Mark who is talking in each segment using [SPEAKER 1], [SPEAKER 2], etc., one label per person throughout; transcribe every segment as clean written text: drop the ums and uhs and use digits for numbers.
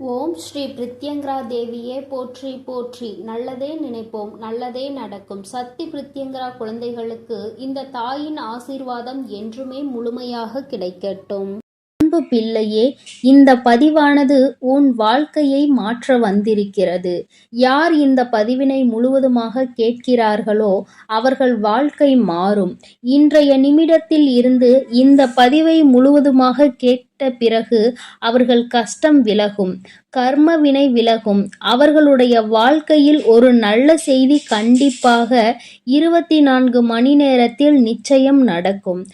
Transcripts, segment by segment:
[SPEAKER 1] ஓம் ஸ்ரீ பிரித்யங்கரா தேவியே போற்றி போற்றி. நல்லதே நினைப்போம், நல்லதே நடக்கும். சக்தி பிரித்யங்கரா குழந்தைகளுக்கு இந்த தாயின் ஆசீர்வாதம் என்றுமே முழுமையாக கிடைக்கட்டும். அன்பு பிள்ளையே, இந்த பதிவானது உன் வாழ்க்கையை மாற்ற வந்திருக்கிறது. யார் இந்த பதிவினை முழுவதுமாக கேட்கிறார்களோ அவர்கள் வாழ்க்கை மாறும். இன்றைய நிமிடத்தில் இருந்து இந்த பதிவை முழுவதுமாக கேட்ட பிறகு அவர்கள் கஷ்டம் விலகும், கர்ம வினை விலகும். அவர்களுடைய வாழ்க்கையில் ஒரு நல்ல செய்தி கண்டிப்பாக 24 மணி நேரத்தில் நிச்சயம் நடக்கும்.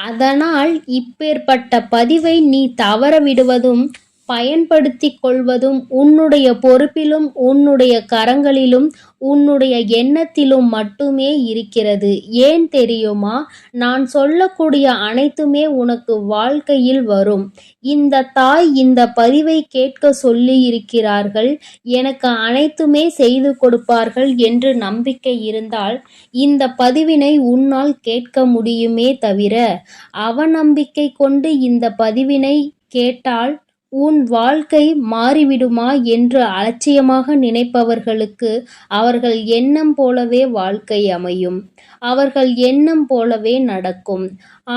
[SPEAKER 1] அதனால் இப்பேற்பட்ட பதிவை நீ தவற விடுவதும் பயன்படுத்தி கொள்வதும் உன்னுடைய பொறுப்பிலும் உன்னுடைய கரங்களிலும் உன்னுடைய எண்ணத்திலும் மட்டுமே இருக்கிறது. ஏன் தெரியுமா? நான் சொல்லக்கூடிய அனைத்துமே உனக்கு வாழ்க்கையில் வரும். இந்த தாய் இந்த பதிவை கேட்க சொல்லி இருக்கிறார்கள், எனக்கு அனைத்துமே செய்து கொடுப்பார்கள் என்று நம்பிக்கை இருந்தால் இந்த பதிவினை உன்னால் கேட்க முடியுமே தவிர அவநம்பிக்கை கொண்டு இந்த பதிவினை கேட்டால் உன் வாழ்க்கை மாறிவிடுமா என்று அலட்சியமாக நினைப்பவர்களுக்கு அவர்கள் எண்ணம் போலவே வாழ்க்கை அமையும், அவர்கள் எண்ணம் போலவே நடக்கும்.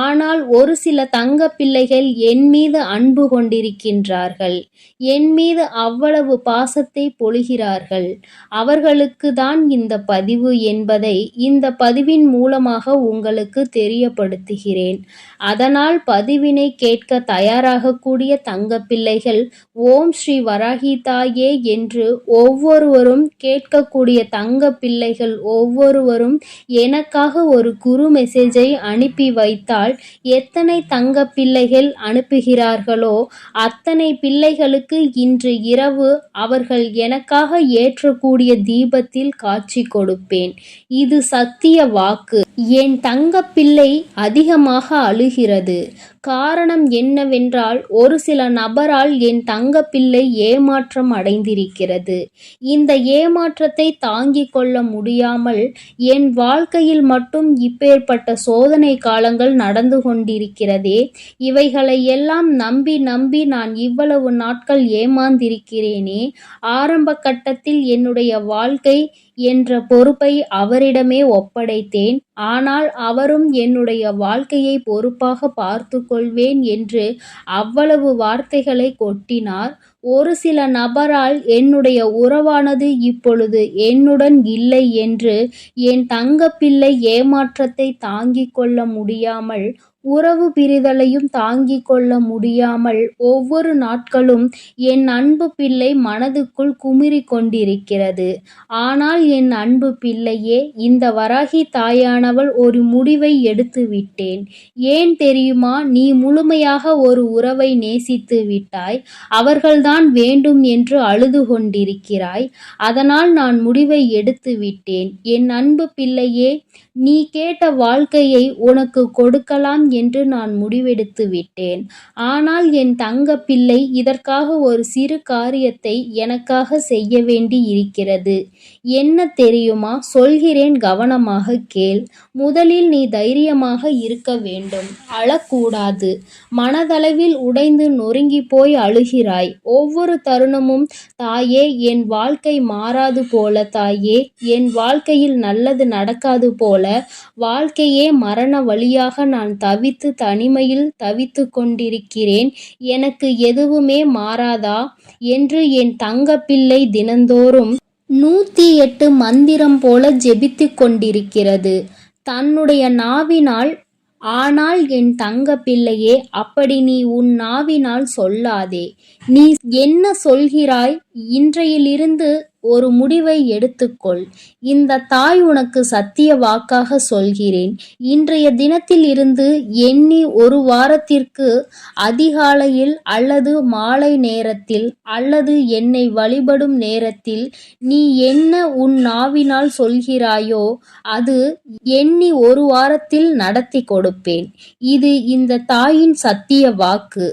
[SPEAKER 1] ஆனால் ஒரு சில தங்க பிள்ளைகள் என் மீது அன்பு கொண்டிருக்கின்றார்கள், என் மீது அவ்வளவு பாசத்தை பொழிகிறார்கள். அவர்களுக்கு தான் இந்த பதிவு என்பதை இந்த பதிவின் மூலமாக உங்களுக்கு தெரியப்படுத்துகிறேன். அதனால் பதிவினை கேட்க தயாராகக்கூடிய தங்க பிள்ளைகள் ஓம் ஸ்ரீ வராகி தாயே என்று ஒவ்வொருவரும் கேட்கக்கூடிய தங்க பிள்ளைகள் ஒவ்வொருவரும் எனக்காக ஒரு குரு மெசேஜை அனுப்பி வைத்தால் எத்தனை தங்க பிள்ளைகள் அனுப்புகிறார்களோ அத்தனை பிள்ளைகளுக்கு இன்று இரவு அவர்கள் எனக்காக ஏற்றக்கூடிய தீபத்தில் காட்சி கொடுப்பேன். இது சத்திய வாக்கு. என் தங்க பிள்ளை அதிகமாக அழுகிறது. காரணம் என்னவென்றால் ஒரு சில நபரால் என் தங்க பிள்ளை ஏமாற்றம் அடைந்திருக்கிறது. இந்த ஏமாற்றத்தை தாங்கிக் கொள்ள முடியாமல் என் வாழ்க்கையில் மட்டும் இப்பேற்பட்ட சோதனை காலங்கள் நடந்து கொண்டிருக்கிறதே, இவைகளை எல்லாம் நம்பி நம்பி நான் இவ்வளவு நாட்கள் ஏமாந்திருக்கிறேனே. ஆரம்ப கட்டத்தில் என்னுடைய வாழ்க்கை என்ற பொறுப்பை அவரிடமே ஒப்படைத்தேன். ஆனால் அவரும் என்னுடைய வாழ்க்கையை பொறுப்பாக பார்த்து கொள்வேன் என்று அவ்வளவு வார்த்தைகளை கொட்டினார். ஒரு சில நபரால் என்னுடைய உறவானது இப்பொழுது என்னுடன் இல்லை என்று என் தங்க பிள்ளை ஏமாற்றத்தை தாங்கிக் கொள்ள முடியாமல், உறவு பிரிதலையும் தாங்கிக் கொள்ள முடியாமல் ஒவ்வொரு நாட்களும் என் அன்பு பிள்ளை மனதுக்குள் குமுறி கொண்டிருக்கிறது. ஆனால் என் அன்பு பிள்ளையே, இந்த வராகி தாயானவள் ஒரு முடிவை எடுத்து விட்டேன். ஏன் தெரியுமா? நீ முழுமையாக ஒரு உறவை நேசித்து விட்டாய், அவர்கள்தான் வேண்டும் என்று அழுது கொண்டிருக்கிறாய். அதனால் நான் முடிவை எடுத்து விட்டேன். என் அன்பு பிள்ளையே, நீ கேட்ட வாழ்க்கையை உனக்கு கொடுக்கலாம் என்று நான் முடிவெடுத்து விட்டேன். ஆனால் என் தங்க பிள்ளை இதற்காக ஒரு சிறு காரியத்தை எனக்காக செய்ய வேண்டி இருக்கிறது. என்ன தெரியுமா? சொல்கிறேன், கவனமாக கேள். முதலில் நீ தைரியமாக இருக்க வேண்டும், அழக்கூடாது. மனதளவில் உடைந்து நொறுங்கி போய் அழுகிறாய். ஒவ்வொரு தருணமும் தாயே என் வாழ்க்கை மாறாது போல, தாயே என் வாழ்க்கையில் நல்லது நடக்காது போல, வாழ்க்கையே மரண வழியாக நான் தவித்து தனிமையில் தவித்து கொண்டிருக்கிறேன், எனக்கு எதுவுமே மாறாதா என்று என் தங்க பிள்ளை தினந்தோறும் 108 மந்திரம் போல ஜெபித்து கொண்டிருக்கிறது தன்னுடைய நாவினால். ஆனால் என் தங்க பிள்ளையே, அப்படி நீ உன் நாவினால் சொல்லாதே. நீ என்ன சொல்கிறாய்? இன்றையிலிருந்து ஒரு முடிவை எடுத்துக்கொள். இந்த தாய் உனக்கு சத்திய வாக்காக சொல்கிறேன். இன்றைய தினத்தில் இருந்து எண்ணி ஒரு வாரத்திற்கு அதிகாலையில் அல்லது மாலை நேரத்தில் அல்லது என்னை வழிபடும் நேரத்தில் நீ என்ன உன் நாவினால் சொல்கிறாயோ அது எண்ணி ஒரு வாரத்தில் நடத்தி கொடுப்பேன். இது இந்த தாயின் சத்திய வாக்கு.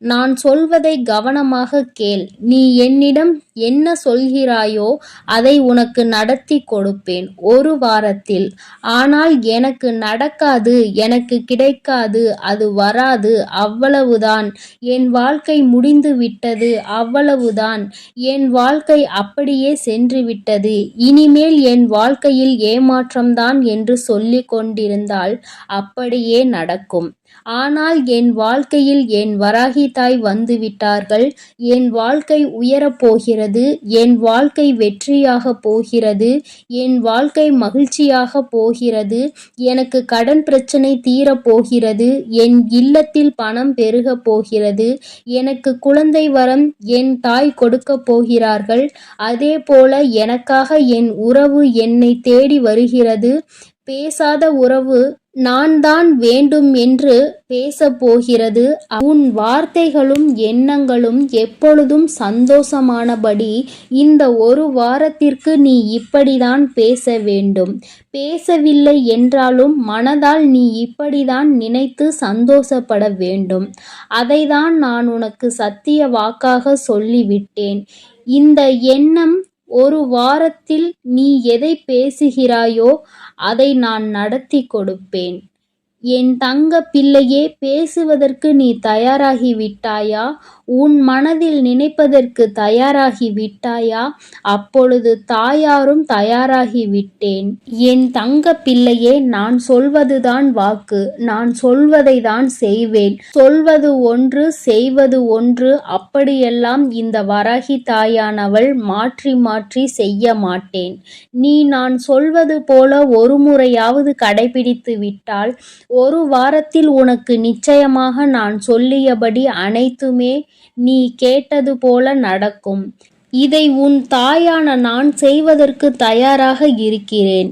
[SPEAKER 1] நான் சொல்வதை கவனமாக கேள். நீ என்னிடம் என்ன சொல்கிறாயோ அதை உனக்கு நடத்தி கொடுப்பேன் 1 வாரத்தில். ஆனால் எனக்கு நடக்காது, எனக்கு கிடைக்காது, அது வராது, அவ்வளவுதான். என் வாழ்க்கை முடிந்து விட்டது, அவ்வளவுதான். என் வாழ்க்கை அப்படியே சென்று விட்டது. இனிமேல் என் வாழ்க்கையில் ஏமாற்றம்தான் என்று சொல்லிக் கொண்டிருந்தால் அப்படியே நடக்கும். ஆனால் என் வாழ்க்கையில் என் வராகி தாய் வந்துவிட்டார்கள். என் வாழ்க்கை உயரப் போகிறது. என் வாழ்க்கை வெற்றியாக போகிறது. என் வாழ்க்கை மகிழ்ச்சியாக போகிறது. எனக்கு கடன் பிரச்சனை தீரப் போகிறது. என் இல்லத்தில் பணம் பெருகப் போகிறது. எனக்கு குழந்தை வரம் என் தாய் கொடுக்கப் போகிறார்கள். அதே போல எனக்காக என் உறவு என்னை தேடி வருகிறது. பேசாத உறவு நான் தான் வேண்டும் என்று பேசப் போகிறது. உன் வார்த்தைகளும் எண்ணங்களும் எப்பொழுதும் சந்தோஷமானபடி இந்த 1 வாரத்திற்கு நீ இப்படிதான் பேச வேண்டும். பேசவில்லை என்றாலும் மனதால் நீ இப்படிதான் நினைத்து சந்தோஷப்பட வேண்டும். அதைதான் நான் உனக்கு சத்திய வாக்காக சொல்லிவிட்டேன். இந்த எண்ணம் 1 வாரத்தில் நீ எதை பேசுகிறாயோ அதை நான் நடத்தி கொடுப்பேன். என் தங்க பிள்ளையே, பேசுவதற்கு நீ தயாராகி விட்டாயா? உன் மனதில் நினைப்பதற்கு தயாராகி விட்டாயா? அப்பொழுது தாயாரும் தயாராகி விட்டேன். என் தங்க பிள்ளையே, நான் சொல்வதுதான் வாக்கு. நான் சொல்வதை தான் செய்வேன். சொல்வது ஒன்று, செய்வது ஒன்று. அப்படியெல்லாம் இந்த வராகி தாயானவள் மாற்றி மாற்றி செய்ய மாட்டேன். நீ நான் சொல்வது போல ஒரு முறையாவது கடைபிடித்து விட்டால் 1 வாரத்தில் உனக்கு நிச்சயமாக நான் சொல்லியபடி அனைத்துமே நீ கேட்டது போல நடக்கும். இதை உன் தாயான நான் செய்வதற்கு தயாராக இருக்கிறேன்.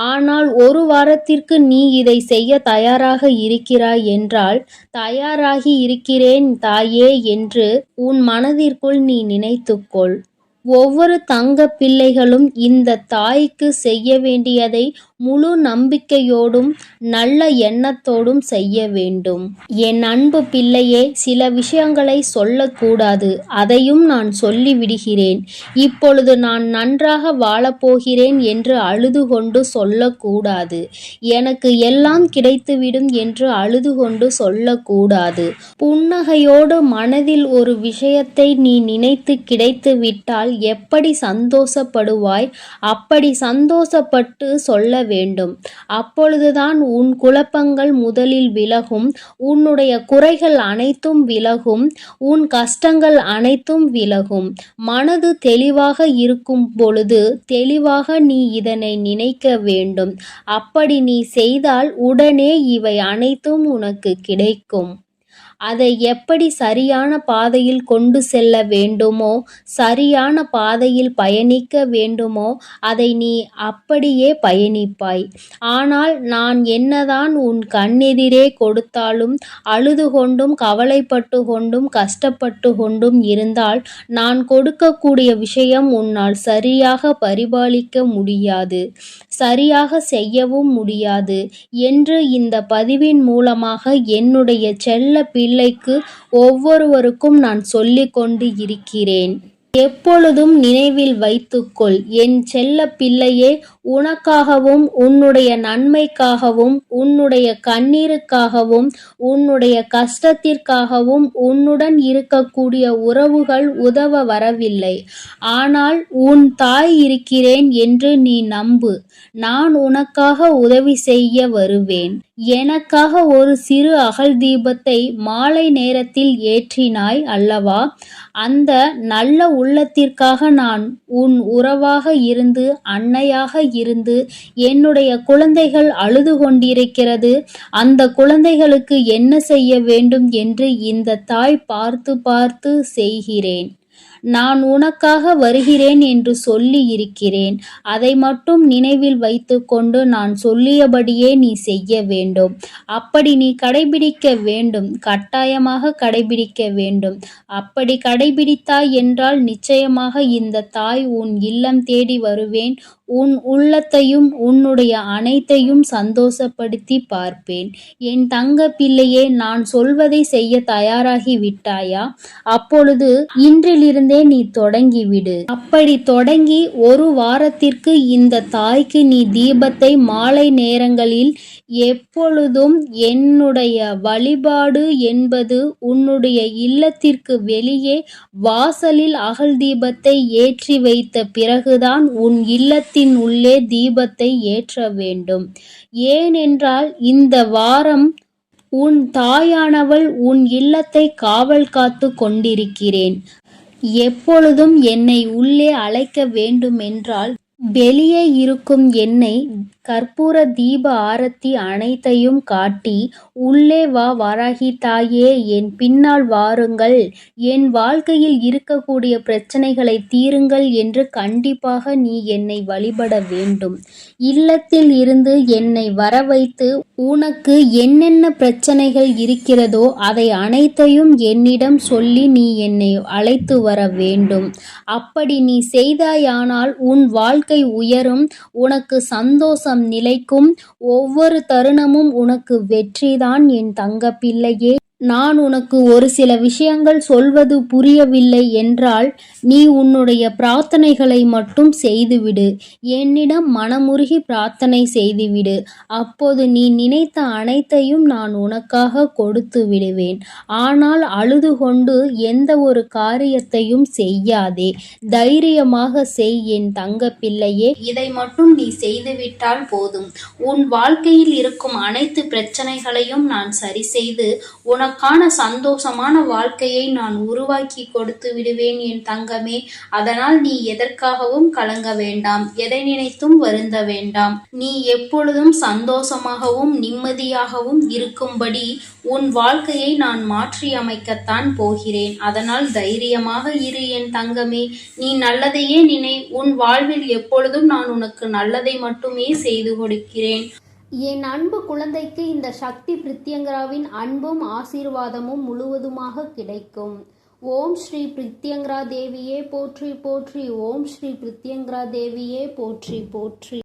[SPEAKER 1] ஆனால் 1 வாரத்திற்கு நீ இதை செய்ய தயாராக இருக்கிறாய் என்றால், தயாராகி இருக்கிறேன் தாயே என்று உன் மனதிற்குள் நீ நினைத்துக்கொள். ஒவ்வொரு தங்க பிள்ளைகளும் இந்த தாய்க்கு செய்ய வேண்டியதை முழு நம்பிக்கையோடும் நல்ல எண்ணத்தோடும் செய்ய வேண்டும். என் அன்பு பிள்ளையே, சில விஷயங்களை சொல்லக்கூடாது. அதையும் நான் சொல்லிவிடுகிறேன். இப்பொழுது நான் நன்றாக வாழப்போகிறேன் என்று அழுது கொண்டு சொல்லக்கூடாது. எனக்கு எல்லாம் கிடைத்துவிடும் என்று அழுது கொண்டு சொல்லக்கூடாது. புன்னகையோடு மனதில் ஒரு விஷயத்தை நீ நினைத்து கிடைத்து விட்டால் எப்படி சந்தோஷப்படுவாய்? அப்படி சந்தோஷப்பட்டு சொல்ல வேண்டும். அப்பொழுதுதான் உன் குழப்பங்கள் முதலில் விலகும். உன்னுடைய குறைகள் அனைத்தும் விலகும். உன் கஷ்டங்கள் அனைத்தும் விலகும். மனது தெளிவாக இருக்கும் பொழுது தெளிவாக நீ இதனை நினைக்க வேண்டும். அப்படி நீ செய்தால் உடனே இவை அனைத்தும் உனக்கு கிடைக்கும். அதை எப்படி சரியான பாதையில் கொண்டு செல்ல வேண்டுமோ, சரியான பாதையில் பயணிக்க வேண்டுமோ அதை நீ அப்படியே பயணிப்பாய். ஆனால் நான் என்னதான் உன் கண்ணெதிரே கொடுத்தாலும் அழுது கொண்டும் கவலைப்பட்டு கொண்டும் கஷ்டப்பட்டு கொண்டும் இருந்தால் நான் கொடுக்கக்கூடிய விஷயம் உன்னால் சரியாக பரிபாலிக்க முடியாது, சரியாக செய்யவும் முடியாது என்று இந்த பதிவின் மூலமாக என்னுடைய செல்ல பிள்ளைக்கு ஒவ்வொருவருக்கும் நான் சொல்லிக் கொண்டு இருக்கிறேன். எப்பொழுதும் நினைவில் வைத்துக்கொள் என் செல்ல பிள்ளையே, உனக்காகவும் உன்னுடைய நன்மைக்காகவும் உன்னுடைய கண்ணீருக்காகவும் உன்னுடைய கஷ்டத்திற்காகவும் உன்னுடன் இருக்கக்கூடிய உறவுகள் உதவ வரவில்லை. ஆனால் உன் தாய் இருக்கிறேன் என்று நீ நம்பு. நான் உனக்காக உதவி செய்ய வருவேன். எனக்காக ஒரு சிறு அகல் தீபத்தை மாலை நேரத்தில் ஏற்றினாய் அல்லவா? அந்த நல்ல உள்ளத்திற்காக நான் உன் உறவாக இருந்து அன்னையாக இருந்து என்னுடைய குழந்தைகள் அழுது கொண்டிருக்கிறது, அந்த குழந்தைகளுக்கு என்ன செய்ய வேண்டும் என்று இந்த தாய் பார்த்து பார்த்து செய்கிறேன். நான் உனக்காக வருகிறேன் என்று சொல்லி இருக்கிறேன். அதை மட்டும் நினைவில் வைத்துக்கொண்டு நான் சொல்லியபடியே நீ செய்ய வேண்டும். அப்படி நீ கடைபிடிக்க வேண்டும், கட்டாயமாக கடைபிடிக்க வேண்டும். அப்படி கடைபிடித்தாய் என்றால் நிச்சயமாக இந்த தாய் உன் இல்லம் தேடி வருவேன். உன் உள்ளத்தையும் உன்னுடைய அனைத்தையும் சந்தோஷப்படுத்தி பார்ப்பேன். என் தங்க பிள்ளையே, நான் சொல்வதை செய்ய தயாராகி விட்டாயா? அப்பொழுது இன்றிலிருந்தே நீ தொடங்கிவிடு. அப்படி தொடங்கி ஒரு வாரத்திற்கு இந்த தாய்க்கு நீ தீபத்தை மாலை நேரங்களில் எப்பொழுதும் என்னுடைய வழிபாடு என்பது உன்னுடைய இல்லத்திற்கு வெளியே வாசலில் அகல் தீபத்தை ஏற்றி வைத்த பிறகுதான் உன் இல்லத்தின் உள்ளே தீபத்தை ஏற்ற வேண்டும். ஏனென்றால் இந்த வாரம் உன் தாயானவள் உன் இல்லத்தை காவல் காத்து கொண்டிருக்கிறேன். எப்பொழுதும் என்னை உள்ளே அழைக்க வேண்டுமென்றால் வெளியே இருக்கும் எண்ணெய், கற்பூர தீப ஆரத்தி அனைத்தையும் காட்டி, உள்ளே வா வராகி தாயே, என் பின்னால் வாருங்கள், என் வாழ்க்கையில் இருக்கக்கூடிய பிரச்சனைகளை தீருங்கள் என்று கண்டிப்பாக நீ என்னை வழிபட வேண்டும். இல்லத்தில் இருந்து என்னை வர வைத்து உனக்கு என்னென்ன பிரச்சனைகள் இருக்கிறதோ அதை அனைத்தையும் என்னிடம் சொல்லி நீ என்னை அழைத்து வர வேண்டும். அப்படி நீ செய்தாயானால் உன் வாழ்க்கை உயரும், உனக்கு சந்தோஷம் நிலைக்கும். ஒவ்வொரு தருணமும் உனக்கு வெற்றிதான் என் தங்க பிள்ளையே. நான் உனக்கு ஒரு சில விஷயங்கள் சொல்வது புரியவில்லை என்றால் நீ உன்னுடைய பிரார்த்தனைகளை மட்டும் செய்துவிடு. என்னிடம் மனமுருகி பிரார்த்தனை செய்துவிடு. அப்போது நீ நினைத்த அனைத்தையும் நான் உனக்காக கொடுத்து விடுவேன். ஆனால் அழுது கொண்டு எந்த ஒரு காரியத்தையும் செய்யாதே. தைரியமாக செய் என் தங்க பிள்ளையே. இதை மட்டும் நீ செய்துவிட்டால் போதும். உன் வாழ்க்கையில் இருக்கும் அனைத்து பிரச்சனைகளையும் நான் சரி செய்து உனக்கான சந்தோஷமான வாழ்க்கையை நான் உருவாக்கி கொடுத்து விடுவேன் என் தங்கமே. அதனால் நீ எதற்காகவும் கலங்க வேண்டாம், எதை நினைத்தும் வருந்த வேண்டாம். நீ எப்பொழுதும் சந்தோஷமாகவும் நிம்மதியாகவும் இருக்கும்படி உன் வாழ்க்கையை நான் மாற்றி அமைக்கத்தான் போகிறேன். அதனால் தைரியமாக இரு என் தங்கமே. நீ நல்லதையே நினை. உன் வாழ்வில் எப்பொழுதும் நான் உனக்கு நல்லதை மட்டுமே செய்து கொடுக்கிறேன். என் அன்பு குழந்தைக்கு இந்த சக்தி பிரித்யங்கராவின் அன்பும் ஆசீர்வாதமும் முழுவதுமாக கிடைக்கும். ஓம் ஸ்ரீ பிரித்யங்கரா தேவியே போற்றி போற்றி. ஓம் ஸ்ரீ பிரித்யங்கரா தேவியே போற்றி போற்றி.